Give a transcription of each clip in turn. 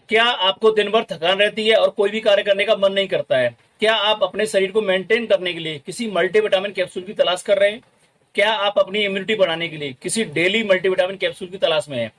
क्या आपको दिन भर थकान रहती है और कोई भी कार्य करने का मन नहीं करता है? क्या आप अपने शरीर को मेंटेन करने के लिए किसी मल्टीविटामिन कैप्सूल की तलाश कर रहे हैं? क्या आप अपनी इम्यूनिटी बढ़ाने के लिए किसी डेली मल्टीविटामिन कैप्सूल की तलाश में हैं,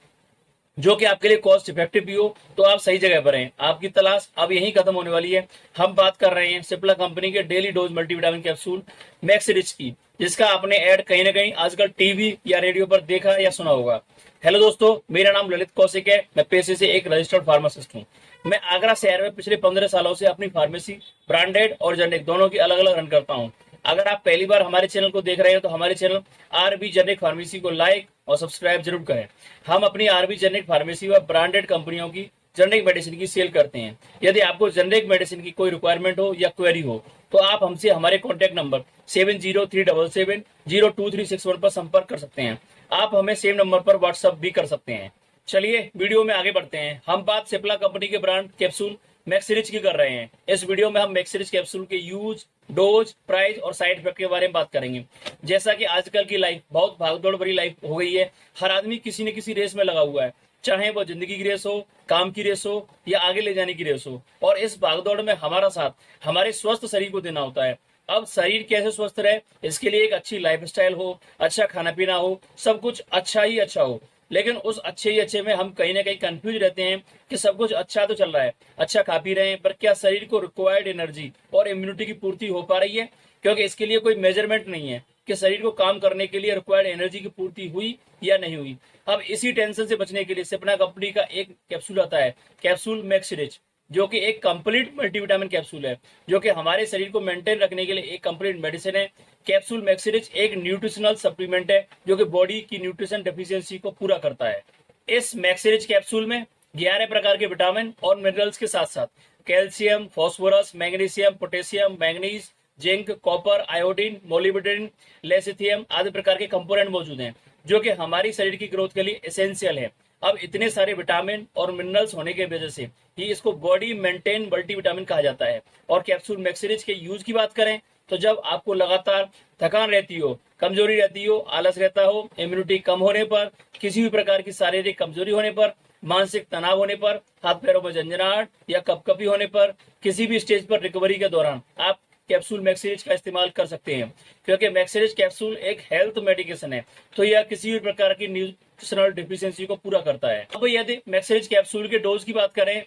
जो कि आपके लिए कॉस्ट इफेक्टिव भी हो? तो आप सही जगह पर हैं। आपकी तलाश अब यहीं खत्म होने वाली है। हम बात कर रहे हैं सिप्ला कंपनी के daily dose multivitamin capsule max rich की, जिसका आपने ऐड कहीं ना कहीं आजकल टीवी या रेडियो पर देखा या सुना होगा। हेलो दोस्तों, मेरा नाम ललित कौशिक है। मैं पेशे से एक रजिस्टर्ड फार्मासिस्ट हूँ। मैं आगरा शहर में पिछले 15 सालों से अपनी फार्मेसी ब्रांडेड और जेनेरिक दोनों की अलग अलग रन करता हूँ। अगर आप पहली बार हमारे चैनल को देख रहे हो तो हमारे चैनल आरबी जेनेरिक फार्मेसी को लाइक और सब्सक्राइब जरूर करें। हम अपनी आरबी जेनेरिक फार्मेसी व ब्रांडेड कंपनियों की जेनेरिक मेडिसिन की सेल करते हैं। यदि आपको जेनेरिक मेडिसिन की कोई रिक्वायरमेंट हो या क्वेरी हो तो आप हमसे हमारे कॉन्टैक्ट नंबर 7037702361 पर संपर्क कर सकते हैं। आप हमें सेम नंबर पर व्हाट्सएप भी कर सकते हैं। चलिए वीडियो में आगे बढ़ते हैं। हम बात सिप्ला कंपनी के ब्रांड कैप्सूल मैक्सिरिच की कर रहे हैं। इस वीडियो में हम मैक्सिरिच कैप्सूल के यूज, डोज, प्राइस और साइड इफेक्ट के बारे में बात करेंगे। जैसा कि आजकल की लाइफ बहुत भागदौड़ भरी लाइफ हो गई है। हर आदमी किसी न किसी रेस में लगा हुआ है, चाहे वो जिंदगी की रेस हो, काम की रेस हो या आगे ले जाने की रेस हो। और इस भागदौड़ में हमारा साथ हमारे स्वस्थ शरीर को देना होता है। अब शरीर कैसे स्वस्थ रहे, इसके लिए एक अच्छी लाइफस्टाइल हो, अच्छा खाना पीना हो, सब कुछ अच्छा ही अच्छा हो। लेकिन उस अच्छे ही अच्छे में हम कहीं ना कहीं कंफ्यूज रहते हैं कि सब कुछ अच्छा तो चल रहा है, अच्छा खा पी रहे हैं, पर क्या शरीर को रिक्वायर्ड एनर्जी और इम्यूनिटी की पूर्ति हो पा रही है? क्योंकि इसके लिए कोई मेजरमेंट नहीं है कि शरीर को काम करने के लिए रिक्वायर्ड एनर्जी की पूर्ति हुई या नहीं हुई। अब इसी टेंशन से बचने के लिए सिप्ला कंपनी का एक कैप्सूल आता है, कैप्सूल मैक्स रिच, जो कि एक कंप्लीट मल्टीविटामिन कैप्सूल है, जो कि हमारे शरीर को मेंटेन रखने के लिए एक कंप्लीट मेडिसिन है। कैप्सूल मैक्सिरिच एक न्यूट्रिशनल सप्लीमेंट है जो कि बॉडी की न्यूट्रिशन डेफिशिएंसी को पूरा करता है। इस मैक्सिरिच कैप्सूल में 11 प्रकार के विटामिन और मिनरल्स के साथ साथ calcium, phosphorus, magnesium, potassium, manganese, zinc, copper, iodine, molybdenum, lecithin आदि प्रकार के कंपोनेंट मौजूद हैं, जो कि हमारी शरीर की ग्रोथ के लिए एसेंशियल है। अब इतने सारे विटामिन और मिनरल्स होने की वजह से ही इसको बॉडी मेंटेन मल्टीविटामिन कहा जाता है। और कैप्सूल मैक्सिरिच के यूज की बात करें तो जब आपको लगातार थकान रहती हो, कमजोरी रहती हो, आलस रहता हो, इम्यूनिटी कम होने पर, किसी भी प्रकार की शारीरिक कमजोरी होने पर, मानसिक तनाव होने पर, हाथ पैरों में झंझनाहट या कपकपी होने पर, किसी भी स्टेज पर रिकवरी के दौरान आप कैप्सूल मैक्सिरिच का इस्तेमाल कर सकते हैं। क्योंकि मैक्सिरिच कैप्सूल एक हेल्थ मेडिकेशन है, तो यह किसी भी प्रकार की न्यूट्रिशनल डिफिशियंसी को पूरा करता है। अब यदि मैक्सिरिच कैप्सूल के डोज की बात करें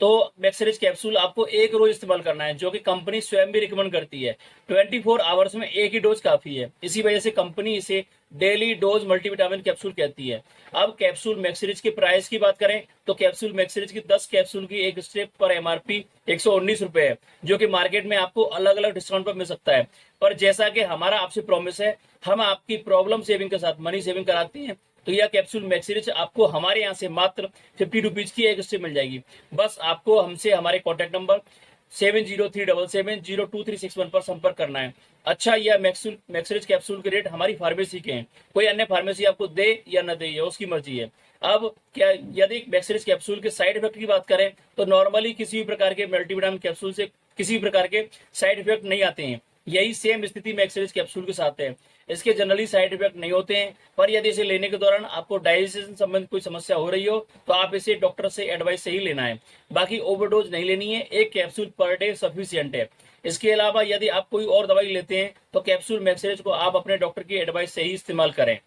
तो मैक्सिरिच कैप्सूल आपको एक रोज इस्तेमाल करना है, जो कि कंपनी स्वयं भी रिकमेंड करती है। 24 आवर्स में एक ही डोज काफी है। इसी वजह से कंपनी इसे डेली डोज मल्टीविटामिन कैप्सूल कहती है। अब कैप्सूल मैक्सिरिच के प्राइस की बात करें तो कैप्सूल मैक्सिरिच की 10 कैप्सूल की एक स्ट्रिप पर एमआरपी 119 रुपए है, जो कि मार्केट में आपको अलग अलग डिस्काउंट पर मिल सकता है। पर जैसा कि हमारा आपसे प्रॉमिस है, हम आपकी प्रॉब्लम सेविंग के साथ मनी सेविंग कराते हैं, तो यह कैप्सूल मैक्सिरिच आपको हमारे यहाँ से मात्र 50 रुपीज की एक स्ट्रिप मिल जाएगी। बस आपको हमसे हमारे कॉन्टैक्ट नंबर 7037702361 पर संपर्क करना है। अच्छा, यह मैक्सिरिच कैप्सूल के रेट हमारी फार्मेसी के हैं, कोई अन्य फार्मेसी आपको दे या न दे, यह उसकी मर्जी है। अब क्या यदि मैक्सिरिच कैप्सूल के साइड इफेक्ट की बात करें तो नॉर्मली किसी भी प्रकार के मल्टीविटामिन कैप्सूल से किसी भी प्रकार के साइड इफेक्ट नहीं आते हैं। यही सेम स्थिति मैक्सिरिच कैप्सूल के साथ है। इसके जनरली साइड इफेक्ट नहीं होते हैं, पर यदि इसे लेने के दौरान आपको डाइजेशन संबंधित कोई समस्या हो रही हो तो आप इसे डॉक्टर से एडवाइस से ही लेना है। बाकी ओवरडोज नहीं लेनी है। एक कैप्सूल पर डे सफिशियंट है। इसके अलावा यदि आप कोई और दवाई लेते हैं तो कैप्सूल मैक्सिरिच को आप अपने डॉक्टर की एडवाइस से ही इस्तेमाल करें।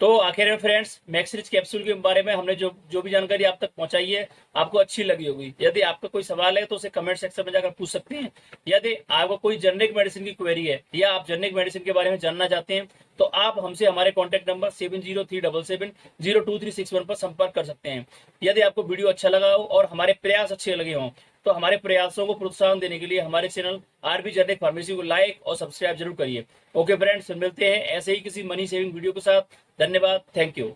तो आखिर में फ्रेंड्स, मैक्सिरिच कैप्सूल के बारे में हमने जो भी जानकारी आप तक पहुंचाई है आपको अच्छी लगी होगी। यदि आपका कोई सवाल है तो उसे कमेंट सेक्शन में जाकर पूछ सकते हैं। यदि आपको कोई जेनरिक मेडिसिन की क्वेरी है या आप जेनरिक मेडिसिन के बारे में जानना चाहते हैं तो आप हमसे हमारे कॉन्टैक्ट नंबर 7037702361 पर संपर्क कर सकते हैं। यदि आपको वीडियो अच्छा लगा हो और हमारे प्रयास अच्छे लगे हों तो हमारे प्रयासों को प्रोत्साहन देने के लिए हमारे चैनल आरबी जेनेरिक फार्मेसी को लाइक और सब्सक्राइब जरूर करिए। ओके फ्रेंड्स, मिलते हैं ऐसे ही किसी मनी सेविंग वीडियो के साथ। धन्यवाद, थैंक यू।